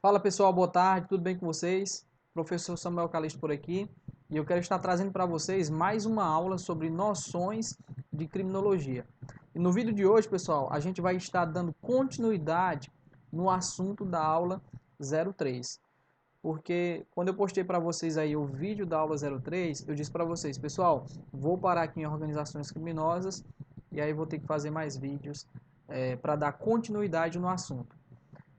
Fala pessoal, boa tarde, tudo bem com vocês? Professor Samuel Calixto por aqui e eu quero estar trazendo para vocês mais uma aula sobre noções de criminologia. E no vídeo de hoje, pessoal, a gente vai estar dando continuidade no assunto da aula 03. Porque quando eu postei para vocês aí o vídeo da aula 03, eu disse para vocês, pessoal, vou parar aqui em organizações criminosas e aí vou ter que fazer mais vídeos para dar continuidade no assunto.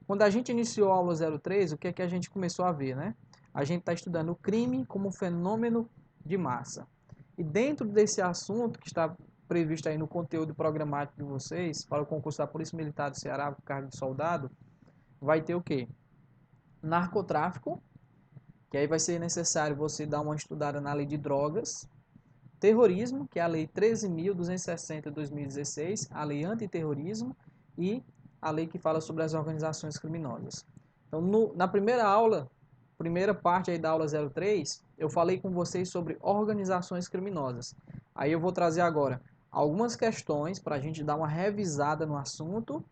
Quando a gente iniciou a aula 03, o que é que a gente começou a ver, né? A gente está estudando o crime como fenômeno de massa. E dentro desse assunto que está previsto aí no conteúdo programático de vocês, para o concurso da Polícia Militar do Ceará, com cargo de soldado, vai ter o quê? Narcotráfico, que aí vai ser necessário você dar uma estudada na lei de drogas. Terrorismo, que é a lei 13.260 de 2016, a lei antiterrorismo e a lei que fala sobre as organizações criminosas. Então, na primeira aula, primeira parte aí da aula 03, eu falei com vocês sobre organizações criminosas. Aí eu vou trazer agora algumas questões para a gente dar uma revisada no assunto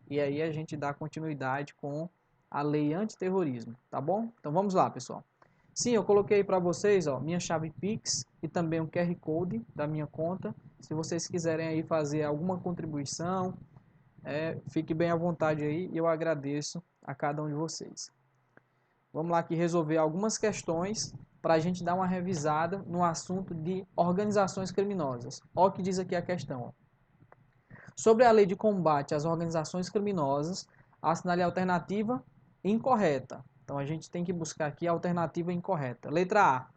e aí a gente dá continuidade com a lei antiterrorismo, tá bom? Então vamos lá, pessoal. Sim, eu coloquei para vocês, ó, minha chave Pix e também um QR Code da minha conta. Se vocês quiserem aí fazer alguma contribuição, fique bem à vontade aí e eu agradeço a cada um de vocês. Vamos lá aqui resolver algumas questões para a gente dar uma revisada no assunto de organizações criminosas. Olha o que diz aqui a questão. Ó. Sobre a lei de combate às organizações criminosas, assinale a alternativa incorreta. Então a gente tem que buscar aqui a alternativa incorreta. Letra A.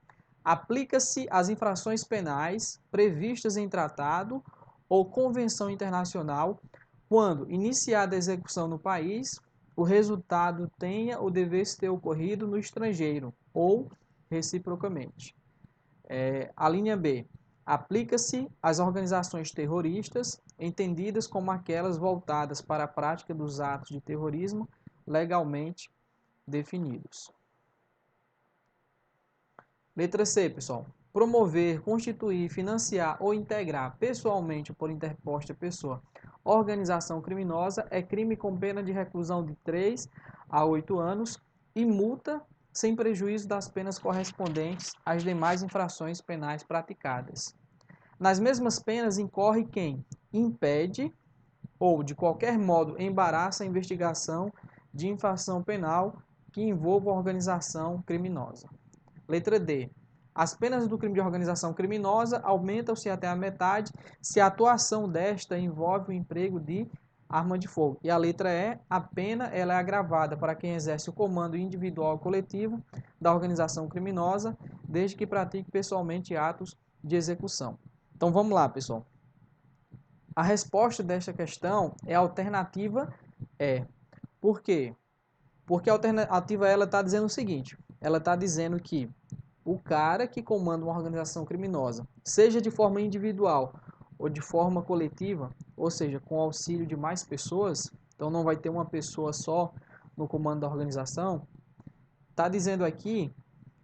Aplica-se às infrações penais previstas em tratado ou convenção internacional quando iniciada a execução no país, o resultado tenha ou devesse ter ocorrido no estrangeiro ou reciprocamente. A linha B. Aplica-se às organizações terroristas, entendidas como aquelas voltadas para a prática dos atos de terrorismo legalmente definidos. Letra C, pessoal. Promover, constituir, financiar ou integrar pessoalmente ou por interposta pessoa organização criminosa é crime com pena de reclusão de 3 a 8 anos e multa sem prejuízo das penas correspondentes às demais infrações penais praticadas. Nas mesmas penas incorre quem impede ou, de qualquer modo, embaraça a investigação de infração penal que envolva organização criminosa. Letra D. As penas do crime de organização criminosa aumentam-se até a metade se a atuação desta envolve o emprego de arma de fogo. E a letra E. A pena ela é agravada para quem exerce o comando individual ou coletivo da organização criminosa, desde que pratique pessoalmente atos de execução. Então vamos lá, pessoal. A resposta desta questão é a alternativa E. Por quê? Porque a alternativa ela está dizendo o seguinte: ela está dizendo que o cara que comanda uma organização criminosa, seja de forma individual ou de forma coletiva, ou seja, com auxílio de mais pessoas, então não vai ter uma pessoa só no comando da organização, está dizendo aqui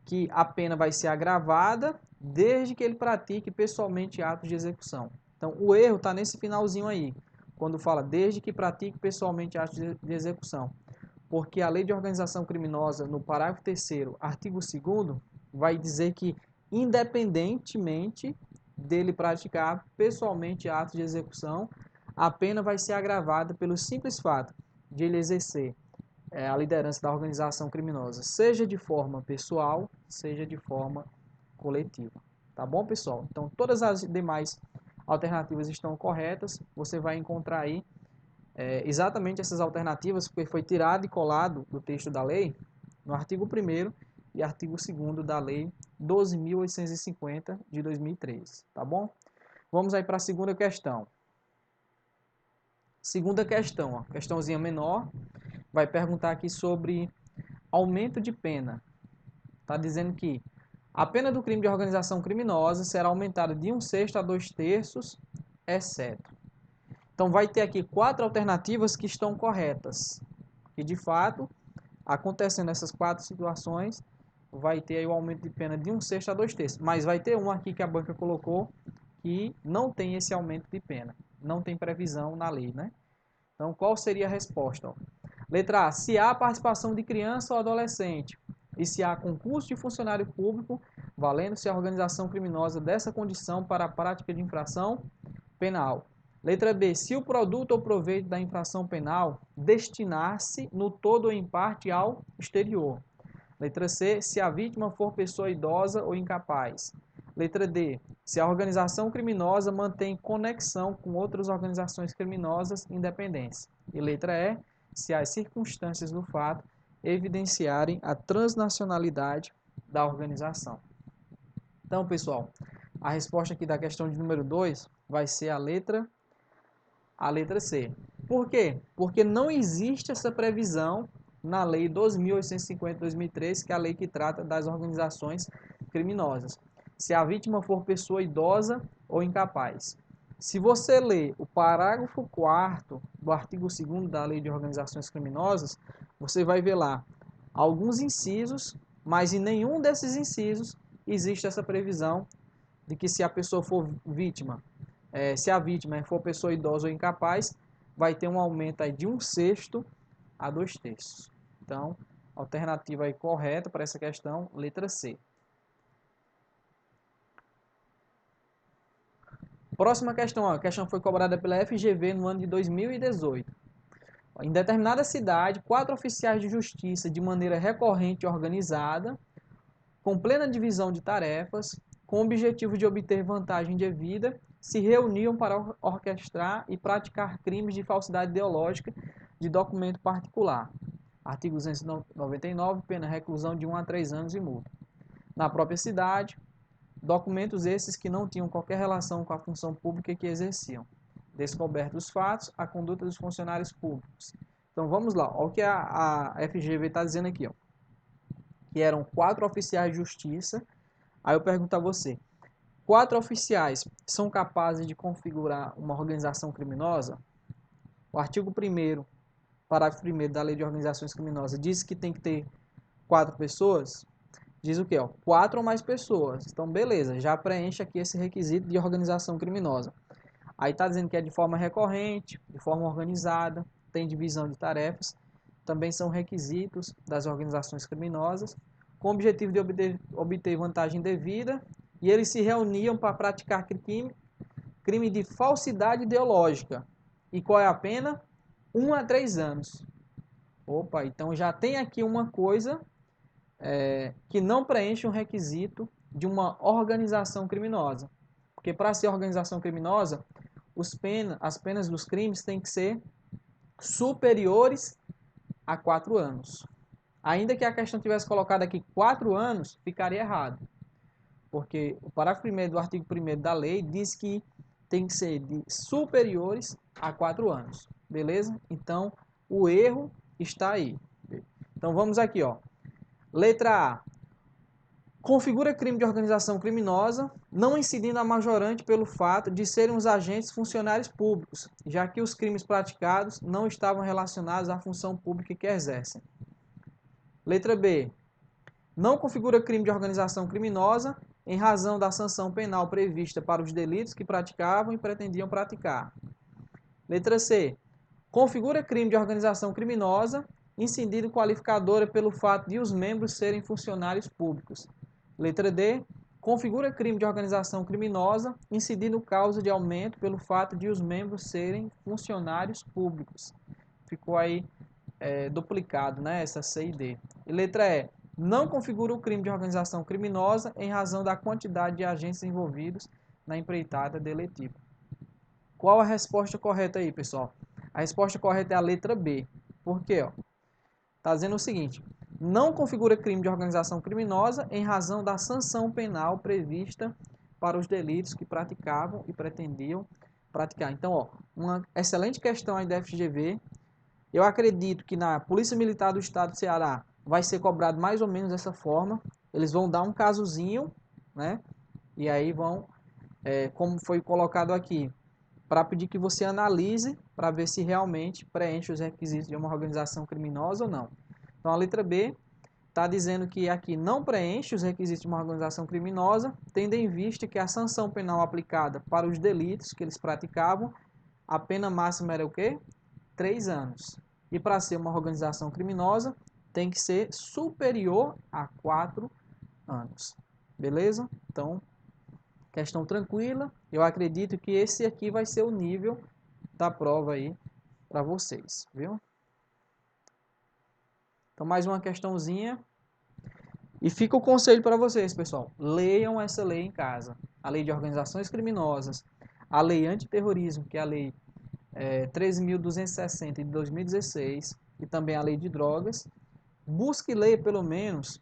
que a pena vai ser agravada desde que ele pratique pessoalmente atos de execução. Então, o erro está nesse finalzinho aí, quando fala desde que pratique pessoalmente atos de execução. Porque a lei de organização criminosa, no parágrafo 3º, artigo 2º, vai dizer que, independentemente dele praticar pessoalmente atos de execução, a pena vai ser agravada pelo simples fato de ele exercer a liderança da organização criminosa, seja de forma pessoal, seja de forma coletiva. Tá bom, pessoal? Então, todas as demais alternativas estão corretas. Você vai encontrar aí exatamente essas alternativas, porque foi tirado e colado do texto da lei, no artigo 1º e artigo 2º da lei 12.850 de 2003. Tá bom? Vamos aí para a segunda questão. Segunda questão, ó, questãozinha menor, vai perguntar aqui sobre aumento de pena. Está dizendo que a pena do crime de organização criminosa será aumentada de 1/6 a 2/3, exceto. Então vai ter aqui 4 alternativas que estão corretas. E de fato, acontecendo essas 4 situações, vai ter aí o aumento de pena de 1/6 a 2/3. Mas vai ter um aqui que a banca colocou que não tem esse aumento de pena. Não tem previsão na lei, né? Então qual seria a resposta? Ó? Letra A, se há participação de criança ou adolescente e se há concurso de funcionário público, valendo-se a organização criminosa dessa condição para a prática de infração penal. Letra B, se o produto ou proveito da infração penal destinar-se no todo ou em parte ao exterior. Letra C, se a vítima for pessoa idosa ou incapaz. Letra D, se a organização criminosa mantém conexão com outras organizações criminosas independentes. E letra E, se as circunstâncias do fato evidenciarem a transnacionalidade da organização. Então, pessoal, a resposta aqui da questão de número 2 vai ser a letra C. Por quê? Porque não existe essa previsão na Lei 2.850/2003, que é a lei que trata das organizações criminosas. Se a vítima for pessoa idosa ou incapaz. Se você ler o parágrafo 4º do artigo 2º da Lei de Organizações Criminosas, você vai ver lá alguns incisos, mas em nenhum desses incisos existe essa previsão de que se a pessoa for vítima, se a vítima for pessoa idosa ou incapaz, vai ter um aumento aí de 1/6 a 2/3. Então, alternativa aí correta para essa questão, letra C. Próxima questão, a questão foi cobrada pela FGV no ano de 2018. Em determinada cidade, 4 oficiais de justiça, de maneira recorrente e organizada, com plena divisão de tarefas, com o objetivo de obter vantagem devida, se reuniam para orquestrar e praticar crimes de falsidade ideológica de documento particular. Artigo 299, pena reclusão de 1 a 3 anos e multa. Na própria cidade, documentos esses que não tinham qualquer relação com a função pública que exerciam. Descobertos os fatos, a conduta dos funcionários públicos. Então vamos lá, olha o que a FGV está dizendo aqui, ó. Que eram 4 oficiais de justiça. Aí eu pergunto a você, 4 oficiais são capazes de configurar uma organização criminosa? O artigo 1º, parágrafo 1º da Lei de Organizações Criminosas diz que tem que ter 4 pessoas? Diz o quê? 4 ou mais pessoas. Então, beleza, já preenche aqui esse requisito de organização criminosa. Aí está dizendo que é de forma recorrente, de forma organizada, tem divisão de tarefas, também são requisitos das organizações criminosas, com o objetivo de obter vantagem devida, e eles se reuniam para praticar crime de falsidade ideológica. E qual é a pena? 1 a 3 anos. Opa, então já tem aqui uma coisa que não preenche um requisito de uma organização criminosa. Porque para ser organização criminosa, as penas dos crimes têm que ser superiores a 4 anos. Ainda que a questão tivesse colocado aqui 4 anos, ficaria errado. Porque o parágrafo 1º do artigo 1º da lei diz que tem que ser de superiores a 4 anos. Beleza? Então, o erro está aí. Então, vamos aqui, ó. Letra A. Configura crime de organização criminosa, não incidindo a majorante pelo fato de serem os agentes funcionários públicos, já que os crimes praticados não estavam relacionados à função pública que exercem. Letra B. Não configura crime de organização criminosa em razão da sanção penal prevista para os delitos que praticavam e pretendiam praticar. Letra C. Configura crime de organização criminosa incidindo qualificadora pelo fato de os membros serem funcionários públicos. Letra D. Configura crime de organização criminosa incidindo causa de aumento pelo fato de os membros serem funcionários públicos. Ficou aí duplicado, né, essa C e D. E letra E. Não configura o crime de organização criminosa em razão da quantidade de agentes envolvidos na empreitada deletiva. Qual a resposta correta aí, pessoal? A resposta correta é a letra B. Por quê? Está dizendo o seguinte: não configura crime de organização criminosa em razão da sanção penal prevista para os delitos que praticavam e pretendiam praticar. Então, uma excelente questão aí da FGV. Eu acredito que na Polícia Militar do Estado do Ceará vai ser cobrado mais ou menos dessa forma. Eles vão dar um casozinho, né? E aí vão, como foi colocado aqui, para pedir que você analise para ver se realmente preenche os requisitos de uma organização criminosa ou não. Então a letra B está dizendo que aqui não preenche os requisitos de uma organização criminosa, tendo em vista que a sanção penal aplicada para os delitos que eles praticavam, a pena máxima era o quê? 3 anos. E para ser uma organização criminosa, tem que ser superior a 4 anos. Beleza? Então, questão tranquila. Eu acredito que esse aqui vai ser o nível da prova aí para vocês, viu? Então, mais uma questãozinha. E fica o conselho para vocês, pessoal. Leiam essa lei em casa. A lei de organizações criminosas, a lei antiterrorismo, que é a lei 13.260 de 2016, e também a lei de drogas. Busque ler pelo menos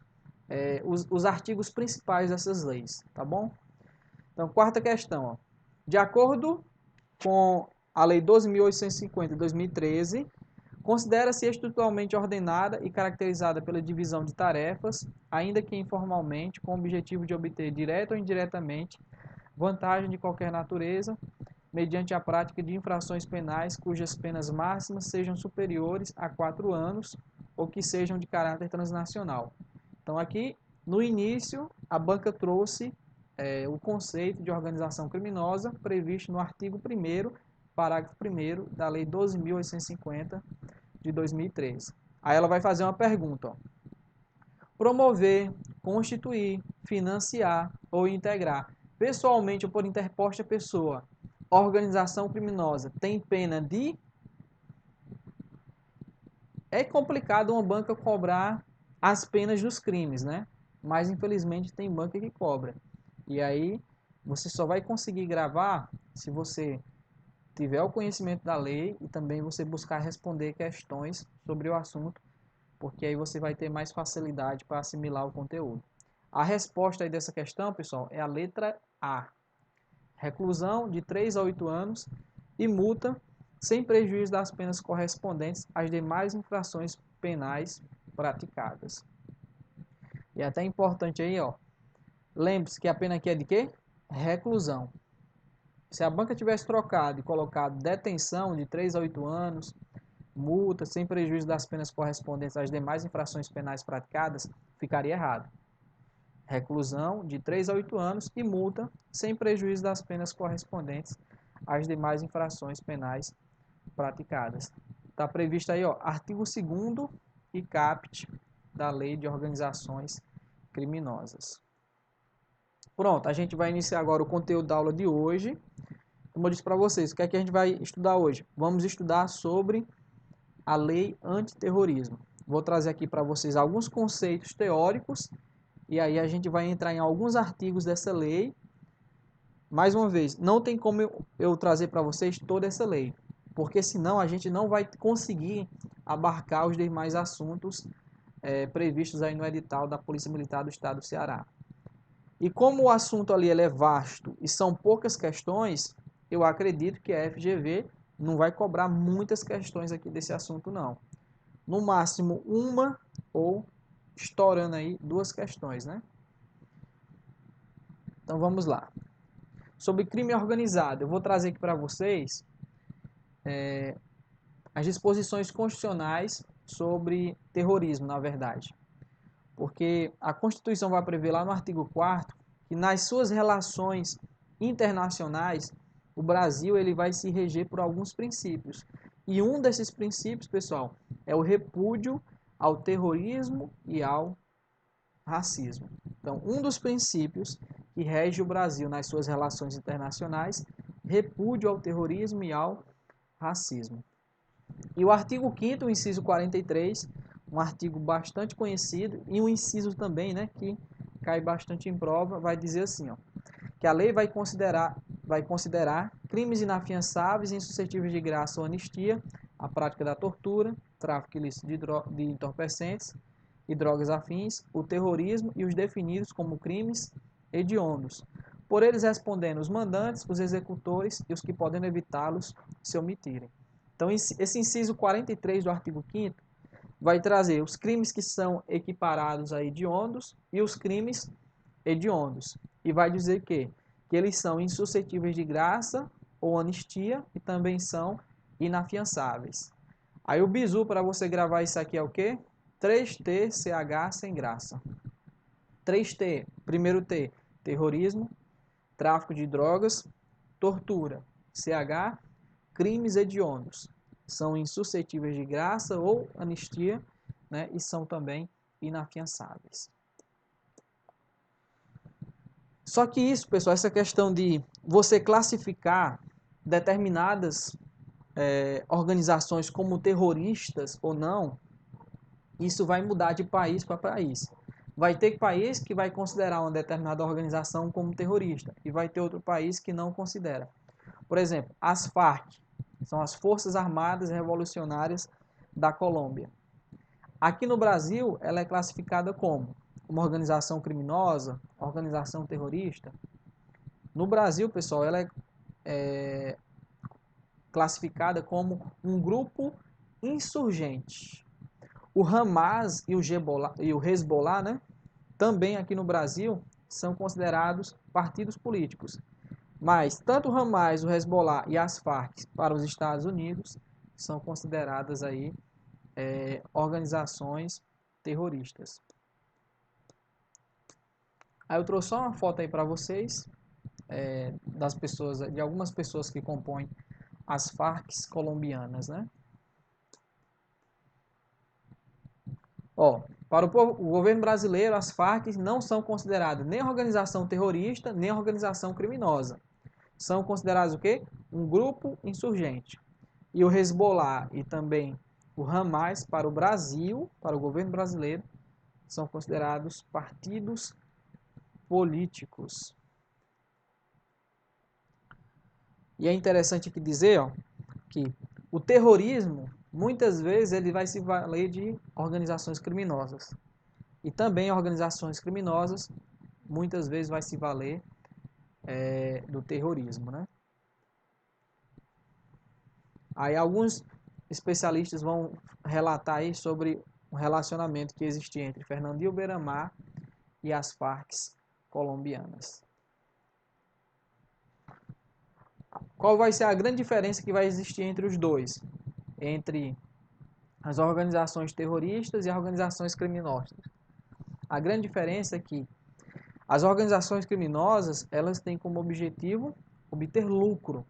os artigos principais dessas leis, tá bom? Então, quarta questão. Ó. De acordo com a lei 12.850 de 2013, considera-se estruturalmente ordenada e caracterizada pela divisão de tarefas, ainda que informalmente, com o objetivo de obter, direta ou indiretamente, vantagem de qualquer natureza, mediante a prática de infrações penais cujas penas máximas sejam superiores a 4 anos ou que sejam de caráter transnacional. Então, aqui, no início, a banca trouxe o conceito de organização criminosa previsto no artigo 1º, parágrafo 1º da Lei 12.850 de 2013. Aí ela vai fazer uma pergunta. Ó. Promover, constituir, financiar ou integrar, pessoalmente ou por interposta pessoa, organização criminosa, tem pena de... É complicado uma banca cobrar as penas dos crimes, né? Mas infelizmente tem banca que cobra. E aí você só vai conseguir gravar se você tiver o conhecimento da lei e também você buscar responder questões sobre o assunto, porque aí você vai ter mais facilidade para assimilar o conteúdo. A resposta aí dessa questão, pessoal, é a letra A. Reclusão de 3 a 8 anos e multa sem prejuízo das penas correspondentes às demais infrações penais praticadas. E é até importante aí, ó, lembre-se que a pena aqui é de quê? Reclusão. Se a banca tivesse trocado e colocado detenção de 3 a 8 anos, multa sem prejuízo das penas correspondentes às demais infrações penais praticadas, ficaria errado. Reclusão de 3 a 8 anos e multa sem prejuízo das penas correspondentes às demais infrações penais praticadas. Está previsto aí, ó, artigo 2º e caput da Lei de Organizações Criminosas. Pronto, a gente vai iniciar agora o conteúdo da aula de hoje. Como eu disse para vocês, o que é que a gente vai estudar hoje? Vamos estudar sobre a Lei Antiterrorismo. Vou trazer aqui para vocês alguns conceitos teóricos e aí a gente vai entrar em alguns artigos dessa lei. Mais uma vez, não tem como eu trazer para vocês toda essa lei, porque senão a gente não vai conseguir abarcar os demais assuntos previstos aí no edital da Polícia Militar do Estado do Ceará. E como o assunto ali é vasto e são poucas questões, eu acredito que a FGV não vai cobrar muitas questões aqui desse assunto, não. No máximo uma ou estourando aí 2 questões, né? Então vamos lá. Sobre crime organizado, eu vou trazer aqui para vocês as disposições constitucionais sobre terrorismo, na verdade. Porque a Constituição vai prever lá no artigo 4º que nas suas relações internacionais, o Brasil ele vai se reger por alguns princípios. E um desses princípios, pessoal, é o repúdio ao terrorismo e ao racismo. Então, um dos princípios que rege o Brasil nas suas relações internacionais, repúdio ao terrorismo e ao racismo. E o artigo 5º, o inciso 43, um artigo bastante conhecido, e um inciso também, né, que cai bastante em prova, vai dizer assim, ó, que a lei vai considerar crimes inafiançáveis e insuscetíveis de graça ou anistia a prática da tortura, tráfico ilícito de entorpecentes e drogas afins, o terrorismo e os definidos como crimes hediondos, por eles respondendo os mandantes, os executores e os que podem evitá-los se omitirem. Então, esse inciso 43 do artigo 5º vai trazer os crimes que são equiparados a hediondos e os crimes hediondos. E vai dizer que eles são insuscetíveis de graça ou anistia e também são inafiançáveis. Aí o bizu para você gravar isso aqui é o quê? 3T, CH sem graça. 3T, primeiro T, terrorismo, tráfico de drogas, tortura, CH, crimes hediondos. são insuscetíveis de graça ou anistia, né, e são também inafiançáveis. Só que isso, pessoal, essa questão de você classificar determinadas organizações como terroristas ou não, isso vai mudar de país para país. Vai ter país que vai considerar uma determinada organização como terrorista e vai ter outro país que não considera. Por exemplo, as Farc, são as Forças Armadas Revolucionárias da Colômbia. Aqui no Brasil, ela é classificada como uma organização criminosa, organização terrorista. No Brasil, pessoal, ela é classificada como um grupo insurgente. O Hamas e o Hezbollah, né, também aqui no Brasil, são considerados partidos políticos. Mas tanto o Hamas, o Hezbollah e as Farc para os Estados Unidos são consideradas aí organizações terroristas. Aí eu trouxe só uma foto aí para vocês das pessoas, de algumas pessoas que compõem as Farc colombianas, né? Ó, para o governo brasileiro, as Farc não são consideradas nem organização terrorista, nem organização criminosa. São consideradas o quê? Um grupo insurgente. E o Hezbollah e também o Hamas, para o Brasil, para o governo brasileiro, são considerados partidos políticos. E é interessante aqui dizer, ó, que o terrorismo, muitas vezes, ele vai se valer de organizações criminosas. E também organizações criminosas, muitas vezes, vai se valer do terrorismo, né? Aí alguns especialistas vão relatar aí sobre o relacionamento que existia entre Fernandinho Beiramar e as Farc colombianas. Qual vai ser a grande diferença que vai existir entre os dois? Entre as organizações terroristas e as organizações criminosas. A grande diferença é que as organizações criminosas, elas têm como objetivo obter lucro.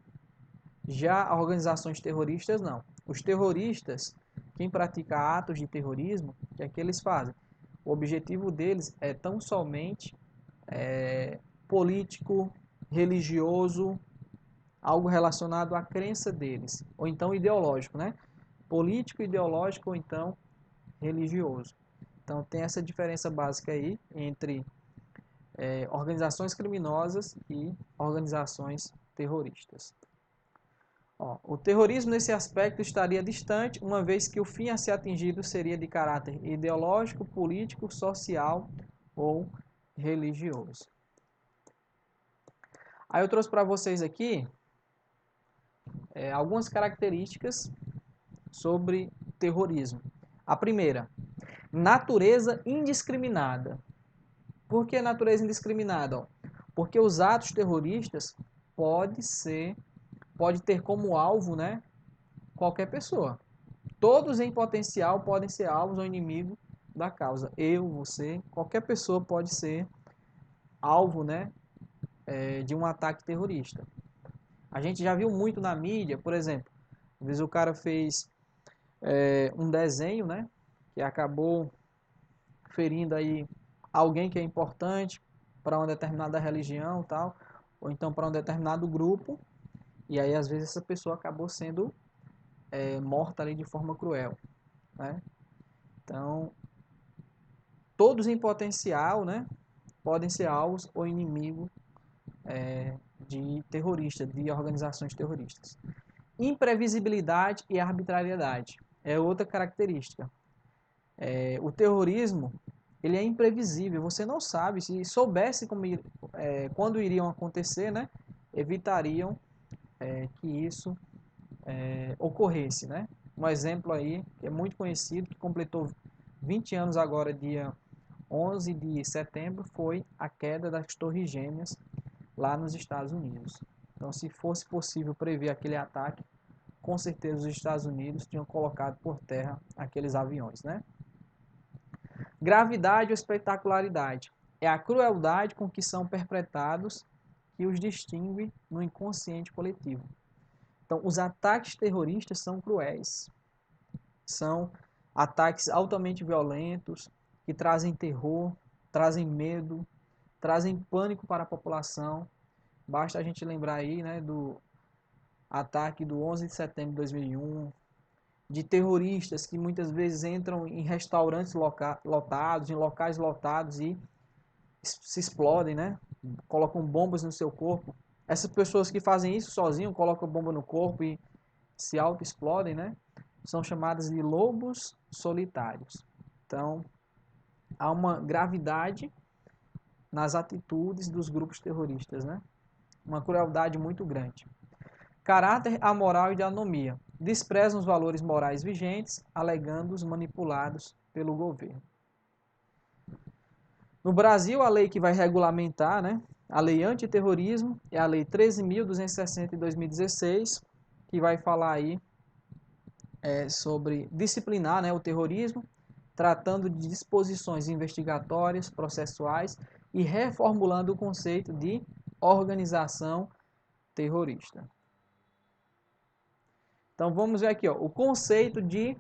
Já as organizações terroristas, não. Os terroristas, quem pratica atos de terrorismo, o que é que eles fazem? O objetivo deles é tão somente político, religioso, algo relacionado à crença deles, ou então ideológico, né? Político, ideológico ou então religioso. Então tem essa diferença básica aí entre organizações criminosas e organizações terroristas. Ó, o terrorismo nesse aspecto estaria distante, uma vez que o fim a ser atingido seria de caráter ideológico, político, social ou religioso. Aí eu trouxe para vocês aqui algumas características sobre terrorismo. A primeira, natureza indiscriminada. Por que natureza indiscriminada? Porque os atos terroristas pode ter como alvo, né, qualquer pessoa. Todos em potencial podem ser alvos ou inimigos da causa. Eu, você, qualquer pessoa pode ser alvo, né, de um ataque terrorista. A gente já viu muito na mídia, por exemplo, às vezes o cara fez um desenho, né, que acabou ferindo aí alguém que é importante para uma determinada religião, tal, ou então para um determinado grupo, e aí às vezes essa pessoa acabou sendo morta ali de forma cruel, né? Então, todos em potencial, né, podem ser alvos ou inimigos de terroristas, de organizações terroristas. Imprevisibilidade e arbitrariedade é outra característica. O terrorismo, ele é imprevisível, você não sabe, se soubesse quando iriam acontecer, né, evitariam que isso ocorresse, né? Um exemplo aí, que é muito conhecido, que completou 20 anos agora, dia 11 de setembro, foi a queda das Torres Gêmeas lá nos Estados Unidos. Então, se fosse possível prever aquele ataque, com certeza os Estados Unidos tinham colocado por terra aqueles aviões, né? Gravidade ou espetacularidade é a crueldade com que são perpetrados que os distingue no inconsciente coletivo. Então, os ataques terroristas são cruéis. São ataques altamente violentos, que trazem terror, trazem medo, trazem pânico para a população. Basta a gente lembrar aí, né, do ataque do 11 de setembro de 2001, de terroristas que muitas vezes entram em restaurantes lotados, em locais lotados e se explodem, né? Colocam bombas no seu corpo. Essas pessoas que fazem isso sozinho, colocam bomba no corpo e se auto-explodem, né? São chamadas de lobos solitários. Então, há uma gravidade nas atitudes dos grupos terroristas, né? Uma crueldade muito grande. Caráter amoral e de anomia. Desprezam os valores morais vigentes, alegando-os manipulados pelo governo. No Brasil, a lei que vai regulamentar, né, a lei antiterrorismo é a lei 13.260 de 2016, que vai falar aí sobre disciplinar, né, o terrorismo, tratando de disposições investigatórias, processuais e reformulando o conceito de organização terrorista. Então vamos ver aqui, ó, o conceito de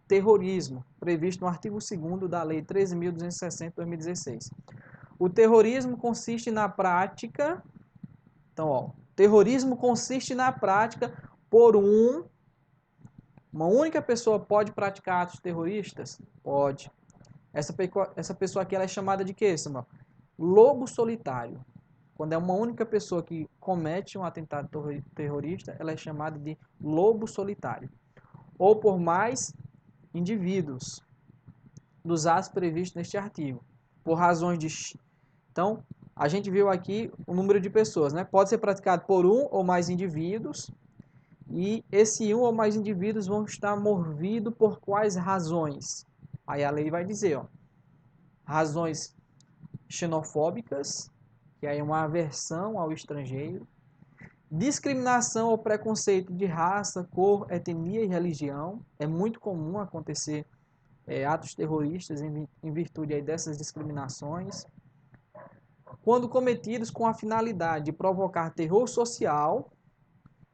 terrorismo, previsto no artigo 2º da Lei 13.260 de 2016. O terrorismo consiste na prática... Então, ó, terrorismo consiste na prática por uma única pessoa pode praticar atos terroristas? Pode. Essa pessoa aqui ela é chamada de quê, Samuel? Lobo solitário. Quando é uma única pessoa que comete um atentado terrorista, ela é chamada de lobo solitário. Ou por mais indivíduos dos atos previstos neste artigo, por razões de... Então, a gente viu aqui o número de pessoas, né? Pode ser praticado por um ou mais indivíduos, e esse um ou mais indivíduos vão estar movidos por quais razões? Aí a lei vai dizer, ó, razões xenofóbicas, que aí é uma aversão ao estrangeiro, discriminação ou preconceito de raça, cor, etnia e religião. É muito comum acontecer atos terroristas em virtude aí dessas discriminações. Quando cometidos com a finalidade de provocar terror social.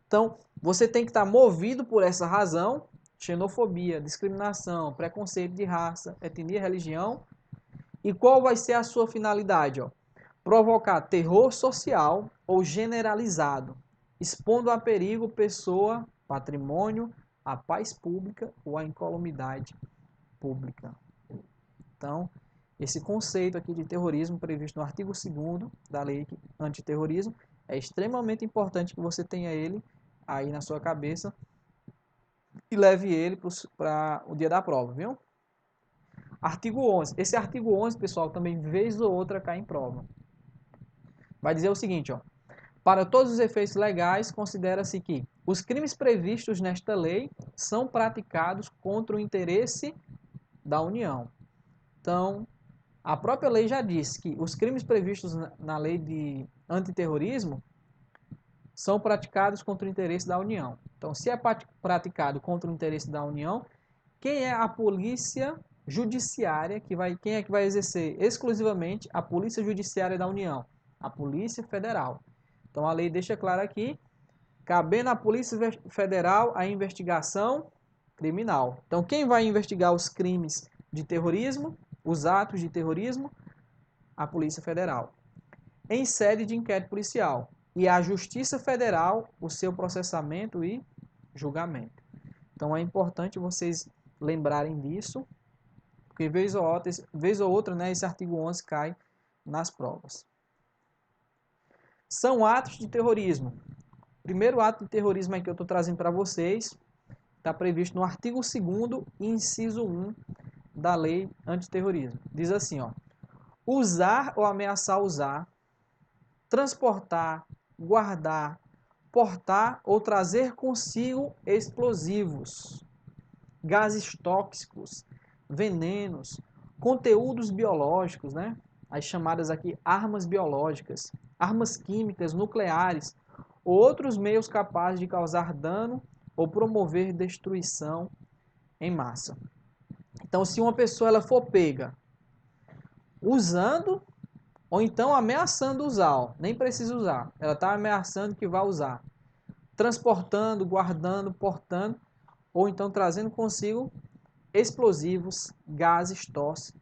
Então, você tem que estar movido por essa razão: xenofobia, discriminação, preconceito de raça, etnia, religião. E qual vai ser a sua finalidade? Ó? Provocar terror social ou generalizado, expondo a perigo pessoa, patrimônio, a paz pública ou a incolumidade pública. Então, esse conceito aqui de terrorismo previsto no artigo 2º da lei antiterrorismo é extremamente importante que você tenha ele aí na sua cabeça e leve ele para o dia da prova, viu? Artigo 11. Esse artigo 11, pessoal, também vez ou outra cai em prova. Vai dizer o seguinte, ó: para todos os efeitos legais, considera-se que os crimes previstos nesta lei são praticados contra o interesse da União. Então, a própria lei já diz que os crimes previstos na lei de antiterrorismo são praticados contra o interesse da União. Então, se é praticado contra o interesse da União, quem é a polícia judiciária quem é que vai exercer exclusivamente a polícia judiciária da União? A Polícia Federal. Então, a lei deixa claro aqui, cabendo à Polícia Federal a investigação criminal. Então, quem vai investigar os crimes de terrorismo, os atos de terrorismo? A Polícia Federal. Em sede de inquérito policial. E a Justiça Federal, o seu processamento e julgamento. Então, é importante vocês lembrarem disso, porque vez ou outra, né, esse artigo 11 cai nas provas. São atos de terrorismo. O primeiro ato de terrorismo aí que eu estou trazendo para vocês está previsto no artigo 2º, inciso 1 da lei antiterrorismo. Diz assim, ó: usar ou ameaçar usar, transportar, guardar, portar ou trazer consigo explosivos, gases tóxicos, venenos, conteúdos biológicos, né? As chamadas aqui armas biológicas, armas químicas, nucleares, ou outros meios capazes de causar dano ou promover destruição em massa. Então, se uma pessoa ela for pega usando ou então ameaçando usar, ó, nem precisa usar, ela está ameaçando que vai usar, transportando, guardando, portando, ou então trazendo consigo explosivos, gases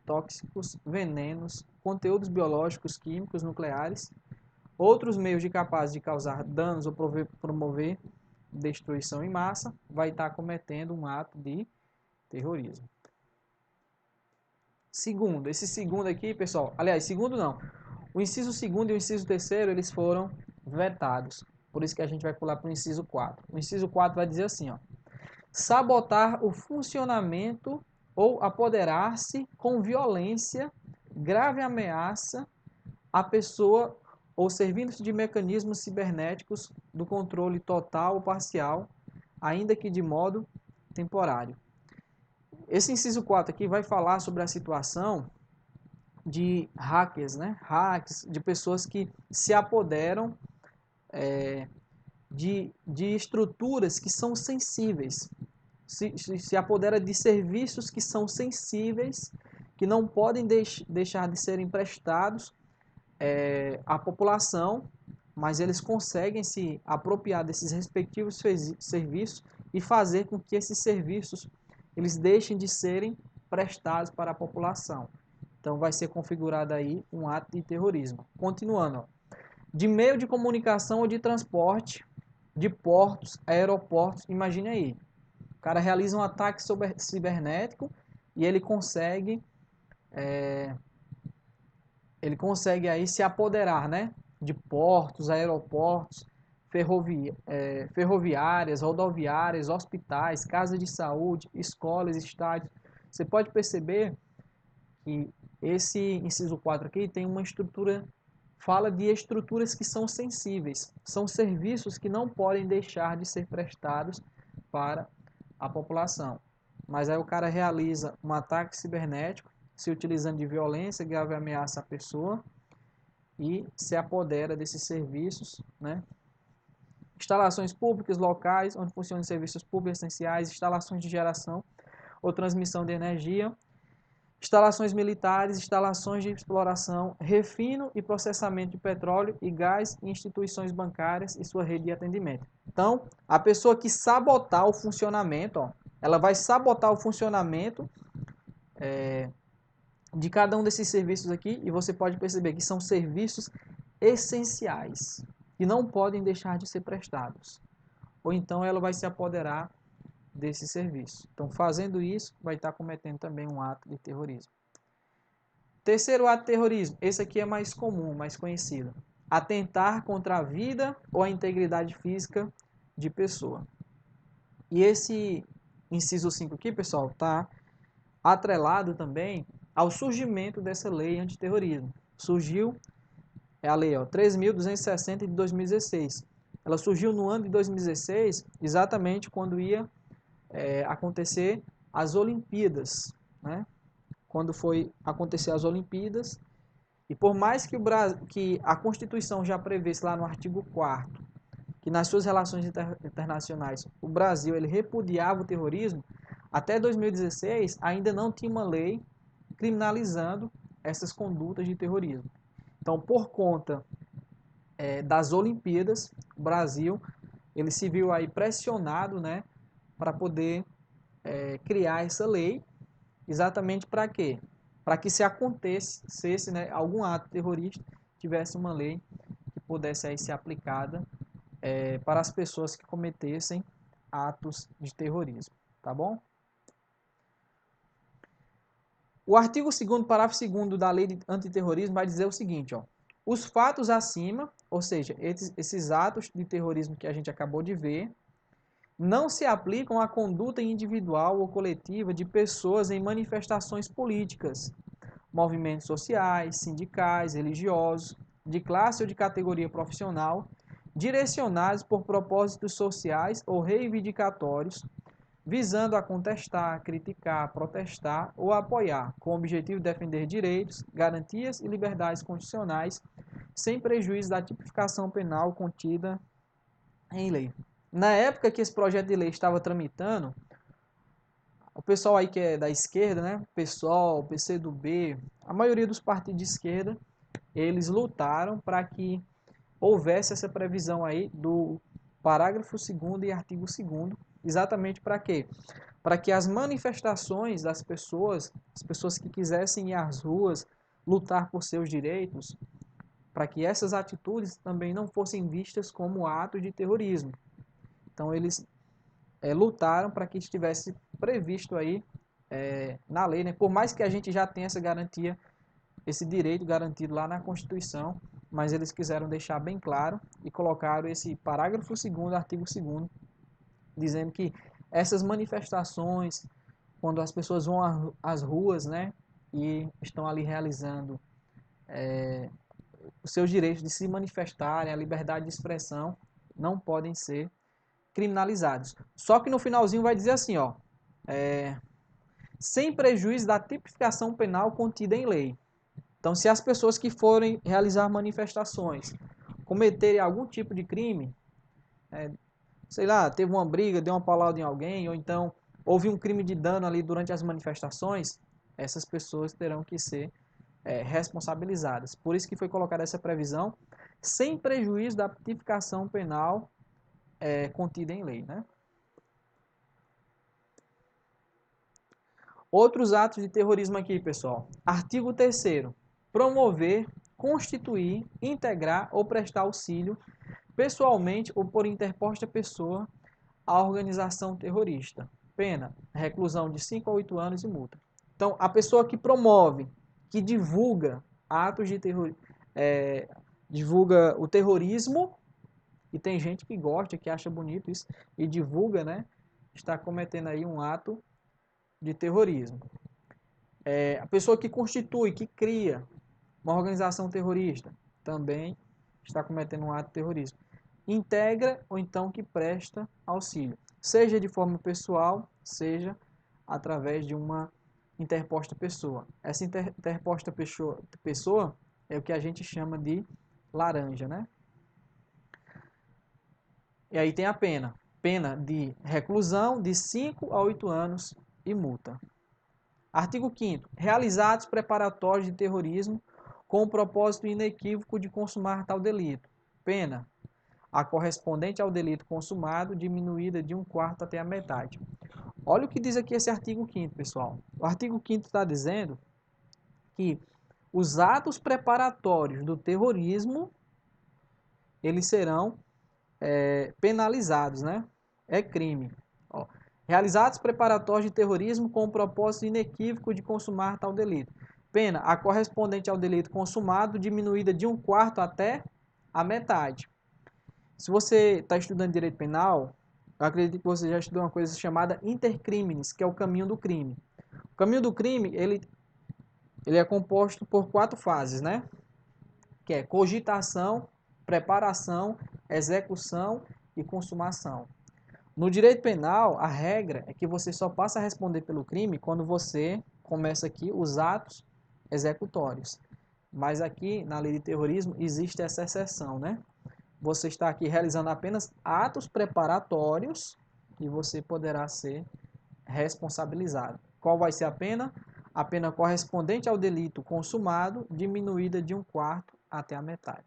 tóxicos, venenos, conteúdos biológicos, químicos, nucleares, outros meios capazes de causar danos ou promover destruição em massa, vai estar cometendo um ato de terrorismo. Segundo, esse segundo aqui, pessoal, aliás, segundo não, o inciso segundo e o inciso terceiro, eles foram vetados, por isso que a gente vai pular para o inciso 4. O inciso 4 vai dizer assim, ó, sabotar o funcionamento ou apoderar-se com violência, grave ameaça à pessoa ou servindo-se de mecanismos cibernéticos do controle total ou parcial, ainda que de modo temporário. Esse inciso 4 aqui vai falar sobre a situação de hackers, né? Hacks, de pessoas que se apoderam de estruturas que são sensíveis, se apodera de serviços que são sensíveis, que não podem deixar de serem prestados à população, mas eles conseguem se apropriar desses respectivos serviços e fazer com que esses serviços eles deixem de serem prestados para a população. Então vai ser configurado aí um ato de terrorismo. Continuando, ó. De meio de comunicação ou de transporte, de portos, aeroportos, imagine aí. O cara realiza um ataque cibernético e ele consegue aí se apoderar, né, de portos, aeroportos, ferroviárias, rodoviárias, hospitais, casas de saúde, escolas, estádios. Você pode perceber que esse inciso 4 aqui tem uma estrutura, fala de estruturas que são sensíveis, são serviços que não podem deixar de ser prestados para a população. Mas aí o cara realiza um ataque cibernético, se utilizando de violência, grave ameaça à pessoa e se apodera desses serviços, né? Instalações públicas locais, onde funcionam serviços públicos essenciais, instalações de geração ou transmissão de energia, instalações militares, instalações de exploração, refino e processamento de petróleo e gás, instituições bancárias e sua rede de atendimento. Então, a pessoa que sabotar o funcionamento, ó, ela vai sabotar o funcionamento de cada um desses serviços aqui, e você pode perceber que são serviços essenciais, que não podem deixar de ser prestados. Ou então ela vai se apoderar desse serviço. Então, fazendo isso, vai estar cometendo também um ato de terrorismo. Terceiro ato de terrorismo, esse aqui é mais comum, mais conhecido. Atentar contra a vida ou a integridade física de pessoa. E esse inciso 5 aqui, pessoal, está atrelado também ao surgimento dessa lei antiterrorismo. Surgiu, é a lei 3.260 de 2016. Ela surgiu no ano de 2016, exatamente quando ia acontecer as Olimpíadas, né? Quando foi acontecer as Olimpíadas, e por mais que a Constituição já prevesse lá no artigo 4º, que nas suas relações internacionais o Brasil ele repudiava o terrorismo, até 2016 ainda não tinha uma lei criminalizando essas condutas de terrorismo. Então, por conta das Olimpíadas, o Brasil ele se viu aí pressionado, né, para poder criar essa lei, exatamente para quê? Para que se acontecesse, né, algum ato terrorista, tivesse uma lei que pudesse aí ser aplicada para as pessoas que cometessem atos de terrorismo, tá bom? O artigo 2º, parágrafo 2º da Lei de Antiterrorismo vai dizer o seguinte, ó, os fatos acima, ou seja, esses atos de terrorismo que a gente acabou de ver, não se aplicam à conduta individual ou coletiva de pessoas em manifestações políticas, movimentos sociais, sindicais, religiosos, de classe ou de categoria profissional, direcionados por propósitos sociais ou reivindicatórios, visando a contestar, criticar, protestar ou apoiar, com o objetivo de defender direitos, garantias e liberdades constitucionais, sem prejuízo da tipificação penal contida em lei. Na época que esse projeto de lei estava tramitando, o pessoal aí que é da esquerda, né, PSOL, PCdoB, a maioria dos partidos de esquerda, eles lutaram para que houvesse essa previsão aí do parágrafo 2º e artigo 2º, exatamente para quê? Para que as manifestações das pessoas, as pessoas que quisessem ir às ruas, lutar por seus direitos, para que essas atitudes também não fossem vistas como atos de terrorismo. Então eles lutaram para que estivesse previsto aí na lei, né? Por mais que a gente já tenha essa garantia, esse direito garantido lá na Constituição, mas eles quiseram deixar bem claro e colocaram esse parágrafo 2º, artigo 2º, dizendo que essas manifestações, quando as pessoas vão às ruas, né, e estão ali realizando os seus direitos de se manifestarem, a liberdade de expressão, não podem ser criminalizados. Só que no finalzinho vai dizer assim, ó, sem prejuízo da tipificação penal contida em lei. Então, se as pessoas que forem realizar manifestações cometerem algum tipo de crime, sei lá, teve uma briga, deu uma paulada em alguém, ou então houve um crime de dano ali durante as manifestações, essas pessoas terão que ser responsabilizadas. Por isso que foi colocada essa previsão, sem prejuízo da tipificação penal contida em lei, né? Outros atos de terrorismo aqui, pessoal. Artigo 3º. Promover, constituir, integrar ou prestar auxílio, pessoalmente ou por interposta pessoa, à organização terrorista. Pena, reclusão de 5 a 8 anos e multa. Então, a pessoa que promove, que divulga atos de terrorismo, divulga o terrorismo, e tem gente que gosta, que acha bonito isso, e divulga, né? Está cometendo aí um ato de terrorismo. A pessoa que constitui, que cria uma organização terrorista, também está cometendo um ato de terrorismo. Integra ou então que presta auxílio, seja de forma pessoal, seja através de uma interposta pessoa. Essa interposta pessoa é o que a gente chama de laranja, né? E aí tem a pena. Pena de reclusão de 5 a 8 anos e multa. Artigo 5º. Realizados preparatórios de terrorismo com o propósito inequívoco de consumar tal delito. Pena, a correspondente ao delito consumado, diminuída de 1/4 até a metade. Olha o que diz aqui esse artigo 5º, pessoal. O artigo 5º está dizendo que os atos preparatórios do terrorismo, eles serão penalizados, né? É crime. Ó, realizados preparatórios de terrorismo com o propósito inequívoco de consumar tal delito. Pena, a correspondente ao delito consumado, diminuída de 1/4 até a metade. Se você está estudando direito penal, eu acredito que você já estudou uma coisa chamada intercrimes, que é o caminho do crime. O caminho do crime, ele é composto por 4 fases, né? Que é cogitação, preparação, execução e consumação. No direito penal, a regra é que você só passa a responder pelo crime quando você começa aqui os atos executórios. Mas aqui, na lei de terrorismo, existe essa exceção, né? Você está aqui realizando apenas atos preparatórios e você poderá ser responsabilizado. Qual vai ser a pena? A pena correspondente ao delito consumado, diminuída de 1/4 até a metade.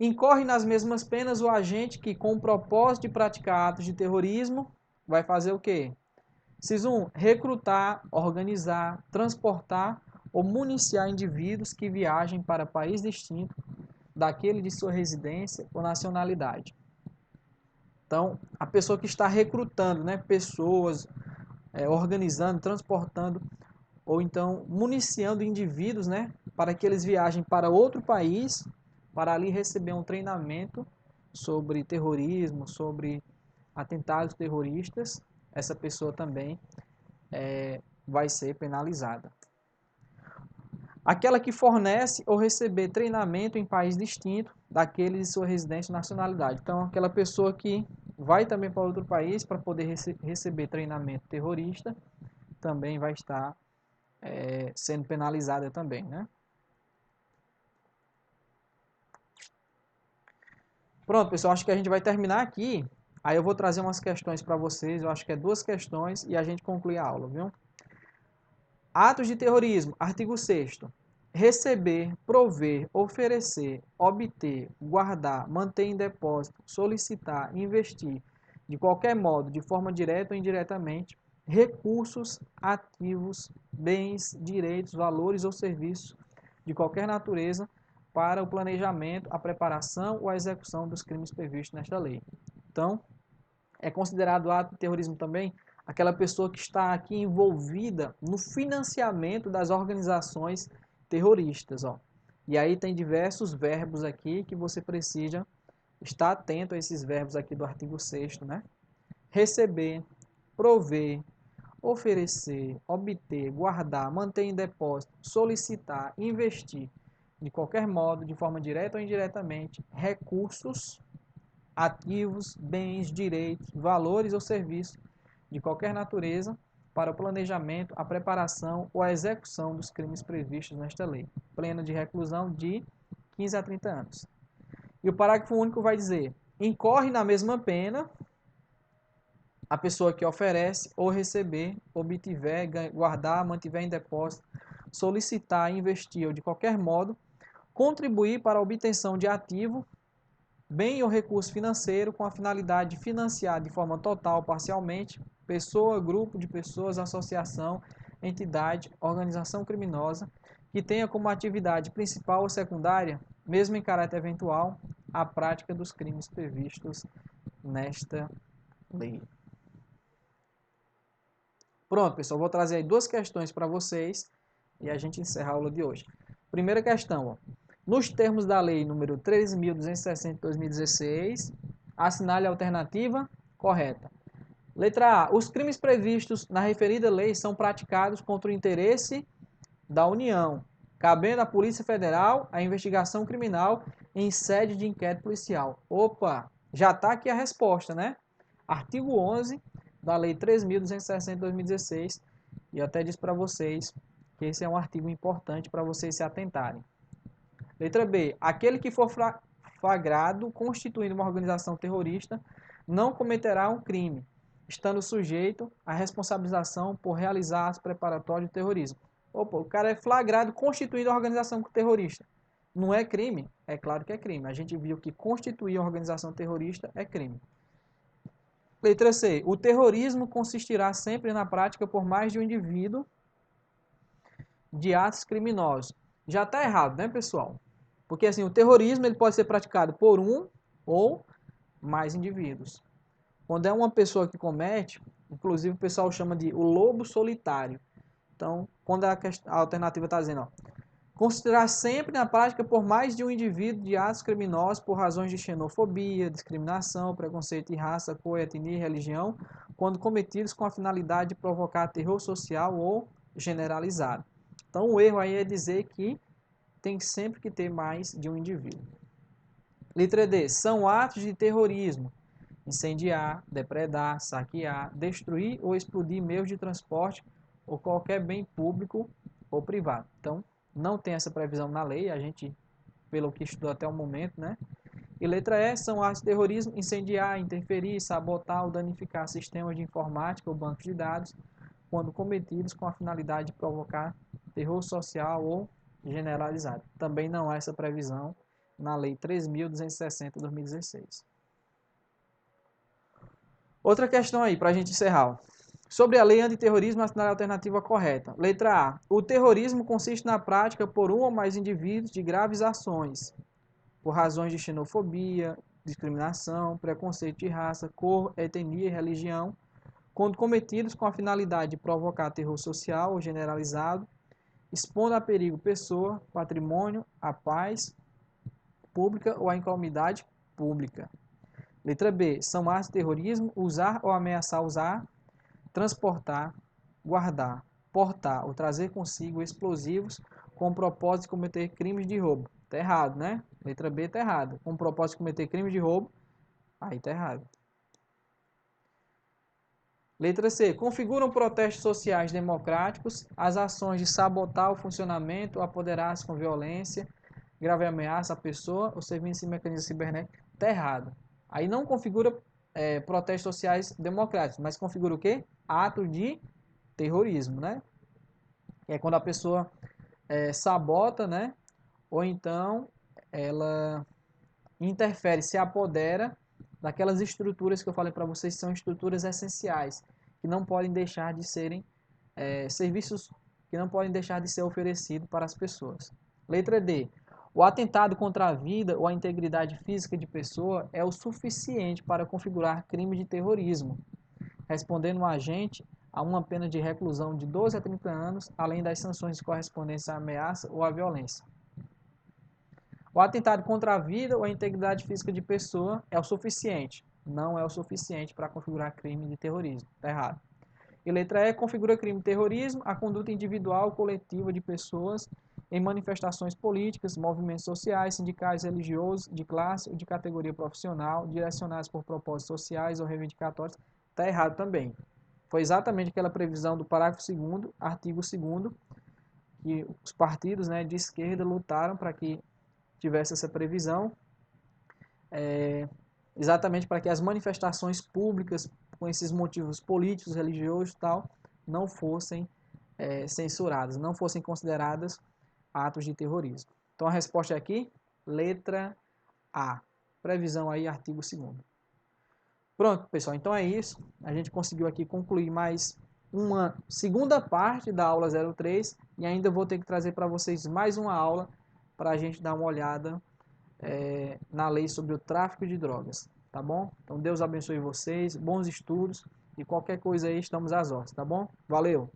Incorre nas mesmas penas o agente que, com o propósito de praticar atos de terrorismo, vai fazer o quê? Inciso 1. Recrutar, organizar, transportar ou municiar indivíduos que viajem para país distinto daquele de sua residência ou nacionalidade. Então, a pessoa que está recrutando, né, pessoas, organizando, transportando ou então municiando indivíduos, né, para que eles viajem para outro país, para ali receber um treinamento sobre terrorismo, sobre atentados terroristas, essa pessoa também vai ser penalizada. Aquela que fornece ou receber treinamento em país distinto daquele de sua residência e nacionalidade. Então, aquela pessoa que vai também para outro país para poder receber treinamento terrorista, também vai estar sendo penalizada também, né? Pronto, pessoal, acho que a gente vai terminar aqui. Aí eu vou trazer umas questões para vocês, eu acho que é 2 questões e a gente conclui a aula, viu? Atos de terrorismo, artigo 6º. receber, prover, oferecer, obter, guardar, manter em depósito, solicitar, investir, de qualquer modo, de forma direta ou indiretamente, recursos, ativos, bens, direitos, valores ou serviços de qualquer natureza para o planejamento, a preparação ou a execução dos crimes previstos nesta lei. Então, é considerado ato de terrorismo também aquela pessoa que está aqui envolvida no financiamento das organizações terroristas. Ó. E aí tem diversos verbos aqui que você precisa estar atento a esses verbos aqui do artigo 6º, né? Receber, prover, oferecer, obter, guardar, manter em depósito, solicitar, investir, de qualquer modo, de forma direta ou indiretamente, recursos, ativos, bens, direitos, valores ou serviços de qualquer natureza para o planejamento, a preparação ou a execução dos crimes previstos nesta lei. Pena de reclusão de 15 a 30 anos. E o parágrafo único vai dizer: incorre na mesma pena a pessoa que oferece ou receber, obtiver, guardar, mantiver em depósito, solicitar, investir ou de qualquer modo contribuir para a obtenção de ativo, bem ou recurso financeiro com a finalidade de financiar de forma total ou parcialmente pessoa, grupo de pessoas, associação, entidade, organização criminosa que tenha como atividade principal ou secundária, mesmo em caráter eventual, a prática dos crimes previstos nesta lei. Pronto, pessoal, vou trazer aí duas questões para vocês e a gente encerra a aula de hoje. Primeira questão, ó. Nos termos da lei número 13.260 de 2016, assinale a alternativa correta. Letra A. Os crimes previstos na referida lei são praticados contra o interesse da União, cabendo à Polícia Federal a investigação criminal em sede de inquérito policial. Opa, já está aqui a resposta, né? Artigo 11 da Lei 3.260 de 2016. E eu até disse para vocês que esse é um artigo importante para vocês se atentarem. Letra B. Aquele que for flagrado constituindo uma organização terrorista não cometerá um crime, estando sujeito à responsabilização por realizar atos preparatórios de terrorismo. Opa, o cara é flagrado constituindo uma organização terrorista. Não é crime? É claro que é crime. A gente viu que constituir uma organização terrorista é crime. Letra C. O terrorismo consistirá sempre na prática por mais de um indivíduo de atos criminosos. Já está errado, né, pessoal? Porque assim, o terrorismo ele pode ser praticado por um ou mais indivíduos. Quando é uma pessoa que comete, inclusive o pessoal chama de o lobo solitário. Então, quando a alternativa está dizendo, ó, considerar sempre na prática por mais de um indivíduo de atos criminosos por razões de xenofobia, discriminação, preconceito de raça, cor, etnia e religião, quando cometidos com a finalidade de provocar terror social ou generalizado. Então, o erro aí é dizer que tem sempre que ter mais de um indivíduo. Letra D. São atos de terrorismo: incendiar, depredar, saquear, destruir ou explodir meios de transporte ou qualquer bem público ou privado. Então, não tem essa previsão na lei, a gente, pelo que estudou até o momento, né? E letra E, são atos de terrorismo: incendiar, interferir, sabotar ou danificar sistemas de informática ou bancos de dados, quando cometidos com a finalidade de provocar terror social ou generalizado. Também não há essa previsão na Lei 3.260 de 2016. Outra questão aí, para a gente encerrar. Sobre a lei antiterrorismo, assinar a alternativa correta. Letra A. O terrorismo consiste na prática por um ou mais indivíduos de graves ações, por razões de xenofobia, discriminação, preconceito de raça, cor, etnia e religião, quando cometidos com a finalidade de provocar terror social ou generalizado, expondo a perigo pessoa, patrimônio, a paz pública ou a incolumidade pública. Letra B. São atos de terrorismo: usar ou ameaçar usar, transportar, guardar, portar ou trazer consigo explosivos com o propósito de cometer crimes de roubo. Tá errado, né? Letra B tá errado. Com o propósito de cometer crimes de roubo, aí tá errado. Letra C. Configuram protestos sociais democráticos as ações de sabotar o funcionamento, apoderar-se com violência, grave ameaça à pessoa ou serviço de mecanismo cibernético. Está errado. Aí não configura protestos sociais democráticos, mas configura o quê? Ato de terrorismo, né? Que é quando a pessoa sabota, né? Ou então ela interfere, se apodera daquelas estruturas que eu falei para vocês, são estruturas essenciais, que não podem deixar de serem serviços que não podem deixar de ser oferecidos para as pessoas. Letra D. O atentado contra a vida ou a integridade física de pessoa é o suficiente para configurar crime de terrorismo, respondendo o agente a uma pena de reclusão de 12 a 30 anos, além das sanções correspondentes à ameaça ou à violência. O atentado contra a vida ou a integridade física de pessoa é o suficiente. Não é o suficiente para configurar crime de terrorismo. Está errado. E letra E, configura crime de terrorismo a conduta individual ou coletiva de pessoas em manifestações políticas, movimentos sociais, sindicais, religiosos, de classe ou de categoria profissional, direcionados por propósitos sociais ou reivindicatórios. Está errado também. Foi exatamente aquela previsão do parágrafo 2º, artigo 2º, que os partidos, né, de esquerda lutaram para que tivesse essa previsão, exatamente para que as manifestações públicas com esses motivos políticos, religiosos e tal, não fossem censuradas, não fossem consideradas atos de terrorismo. Então a resposta é aqui, letra A. Previsão aí, artigo 2º. Pronto, pessoal, então é isso. A gente conseguiu aqui concluir mais uma segunda parte da aula 03 e ainda vou ter que trazer para vocês mais uma aula para a gente dar uma olhada na lei sobre o tráfico de drogas, tá bom? Então Deus abençoe vocês, bons estudos e qualquer coisa aí estamos às ordens, tá bom? Valeu!